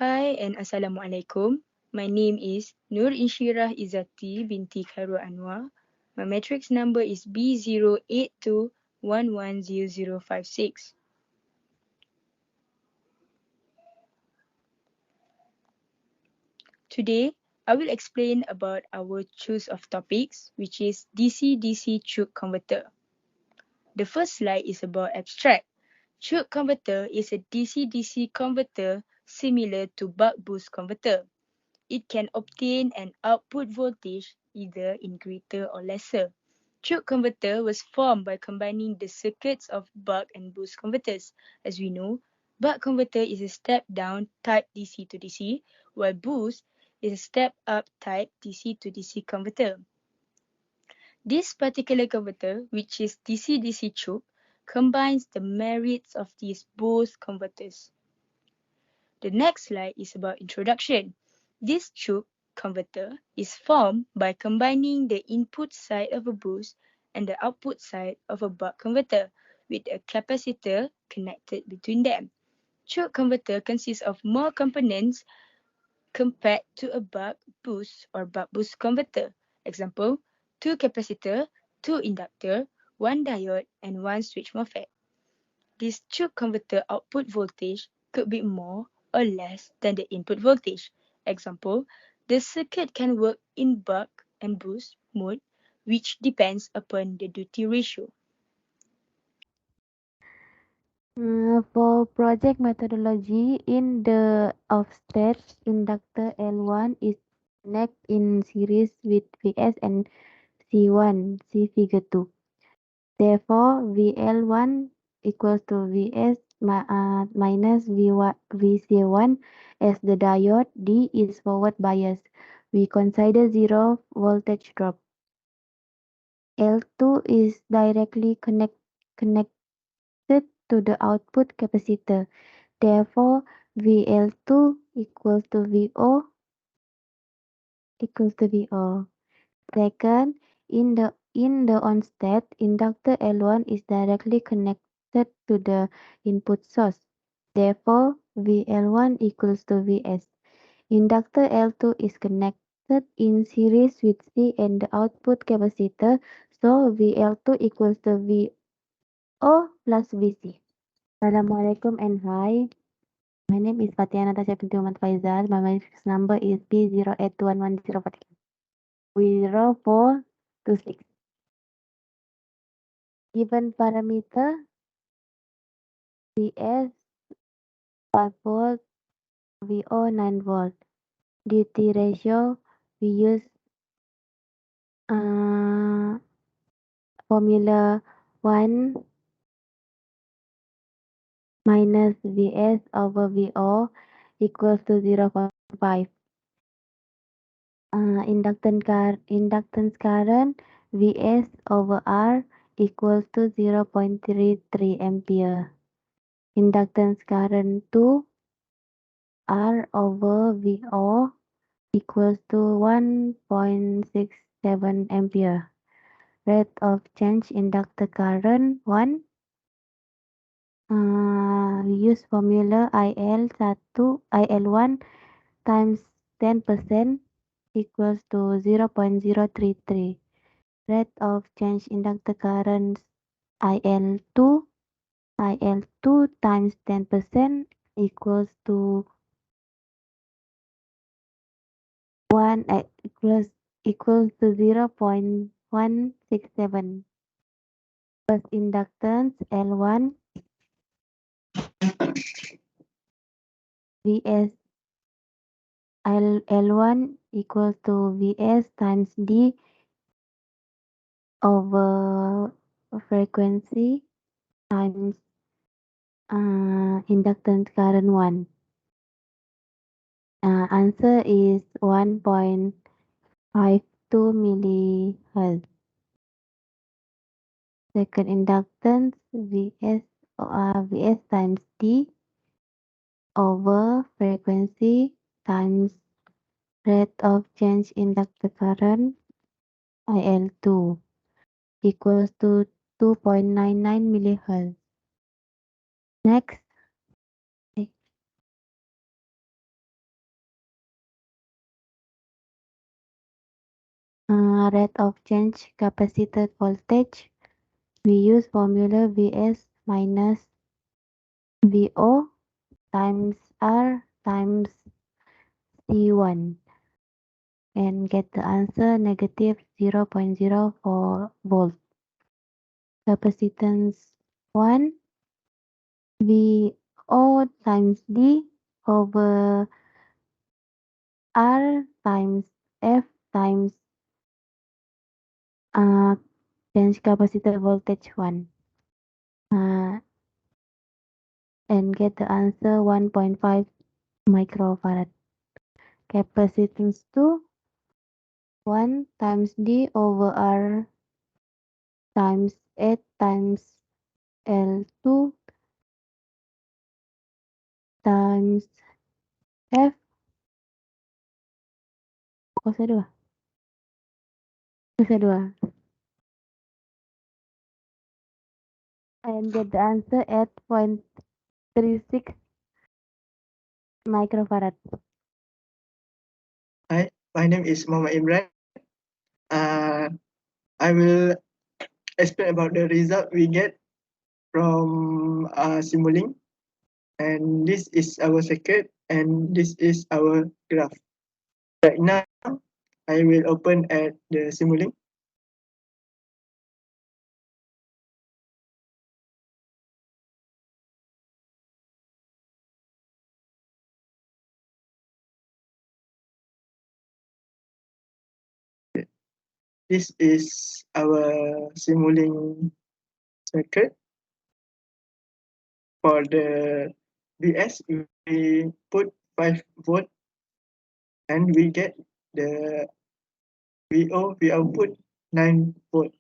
Hi and Assalamualaikum. My name is Nur Inshirah Izzati binti Khairul Anwar. My matrix number is B082110056. Today, I will explain about our choice of topics, which is DC-DC choke converter. The first slide is about abstract. Choke converter is a DC-DC converter similar to buck boost converter. It can obtain an output voltage either in greater or lesser. Choke converter was formed by combining the circuits of buck and boost converters. As we know, buck converter is a step-down type DC to DC, while boost is a step-up type DC to DC converter. This particular converter, which is DC-DC choke, combines the merits of these both converters. The next slide is about introduction. This choke converter is formed by combining the input side of a boost and the output side of a buck converter with a capacitor connected between them. Choke converter consists of more components compared to a buck boost or buck boost converter. Example, 2 capacitor, 2 inductor, 1 diode, and 1 switch MOSFET. This choke converter output voltage could be more or less than the input voltage. Example, the circuit can work in buck and boost mode, which depends upon the duty ratio. For project methodology, in the offset inductor L1 is connected in series with Vs and C1, see figure 2. Therefore, VL1 equals to Vs minus VC1 as the diode D is forward bias. We consider zero voltage drop. L2 is directly connected to the output capacitor. Therefore, VL2 equals to VO. Second, in the on-state, inductor L1 is directly connected to the input source. Therefore, VL1 equals to Vs. Inductor L2 is connected in series with C and the output capacitor, so VL2 equals to VO plus VC. Assalamualaikum and hi. My name is Fatia Natasha binti Muhammad Faizal. My matrix number is B08211048. 0426. Given parameter Vs 5 volt, Vo 9 volt. Duty ratio we use uh, formula 1 minus Vs over Vo equals to 0.5. Inductance current Vs over R equals to 0.33 ampere. Inductance current 2 R over Vo equals to 1.67 ampere. Rate of change inductor current 1. We use formula IL1 times 10% equals to 0.033. Rate of change inductor current IL2 times 10% equals to 0.167. First inductance L1 Vs L1 equals to Vs times D over frequency times inductance current 1. Answer is 1.52 millihertz. Second inductance Vs times D over frequency times rate of change inductor current IL2 equals to 2.99 millihertz. Next, rate of change capacitor voltage, we use formula Vs minus Vo times R times C1 and get the answer negative 0.04 volt. Capacitance 1 Vo times D over R times F times change capacitor voltage 1 and get the answer 1.5 microfarad. Capacitance 2 1 times D over R times 8 times L2 times F kuasa 2 kuasa 2 and get the answer at 0.36 microfarad. Hi, my name is Muhammad Imran. I will explain about the result we get from Simulink. And this is our circuit and this is our graph. Right now, I will open at the Simulink. This is our Simulink circuit. For the BS, we put 5 volt and we get the VO, we output 9 volt.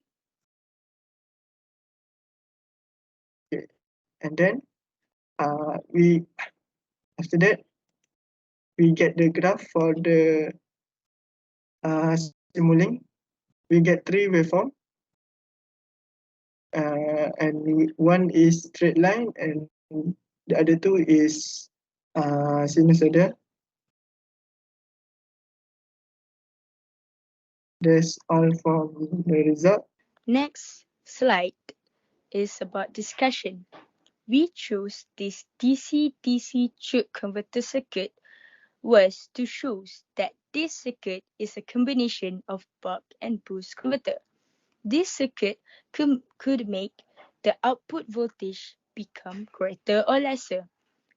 Okay. And then we after that we get the graph for the Simulink. We get 3 waveform. And one is straight line and the other 2 is sinusoidal. That's all from the result. Next slide is about discussion. We chose this DC-DC choke converter circuit was to show that this circuit is a combination of buck and boost converter. This circuit could make the output voltage become greater or lesser.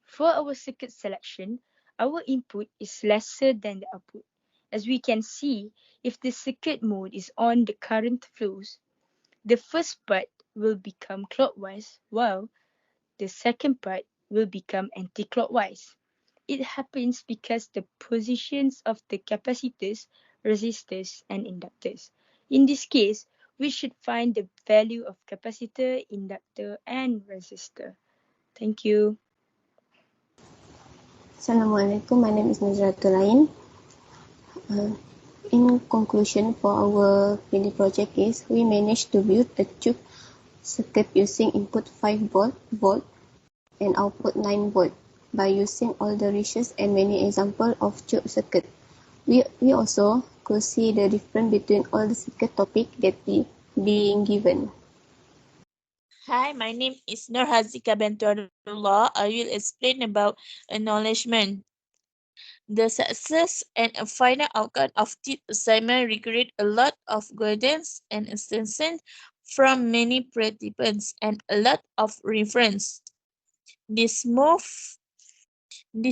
For our circuit selection, our input is lesser than the output. As we can see, if the circuit mode is on, the current flows. The first part will become clockwise while the second part will become anti-clockwise. It happens because the positions of the capacitors, resistors, and inductors. In this case, we should find the value of capacitor, inductor, and resistor. Thank you. Assalamualaikum, my name is Nazratul Ain. In conclusion for our mini project is we managed to build a tube circuit using input 5 volt and output 9 volt by using all the ratios and many examples of tube circuit. We also could see the difference between all the circuit topic that being given. Hi, my name is Nur Hazika Bentuarullah. I will explain about acknowledgement. The success and a final outcome of this assignment required a lot of guidance and assistance from many participants and a lot of reference. This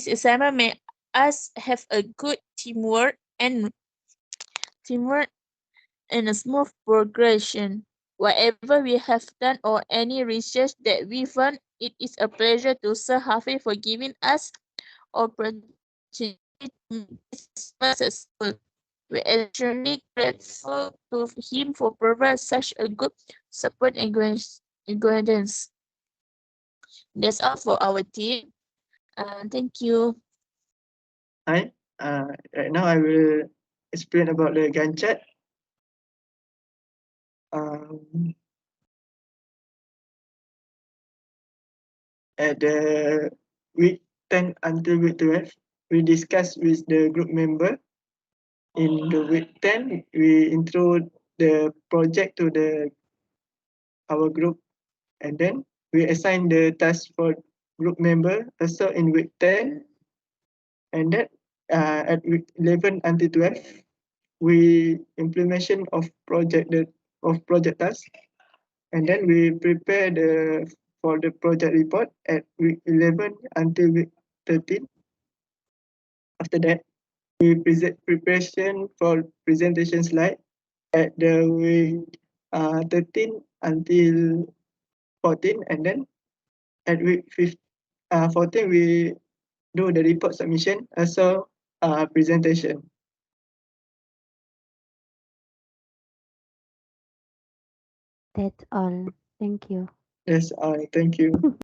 assignment made us have a good teamwork and a smooth progression. Whatever we have done or any research that we found, it is a pleasure to Sir Hafiz for giving us opportunity to make this assignment successful. We are extremely grateful to him for providing such a good support and guidance. That's all for our team. Thank you. Hi, right now I will explain about the Gantt chart. At the week 10 until week 12, we discussed with the group member. In the week 10, we introduced the project to our group, and then we assign the task for group member also in week 10, and then at week 11 until 12 we implementation of project task, and then we prepare for the project report at week 11 until week 13. After that, we present preparation for presentation slide at the week 13 until 14, and then at week 14 we do the report submission, also presentation. That's all. Thank you. That's all. Thank you.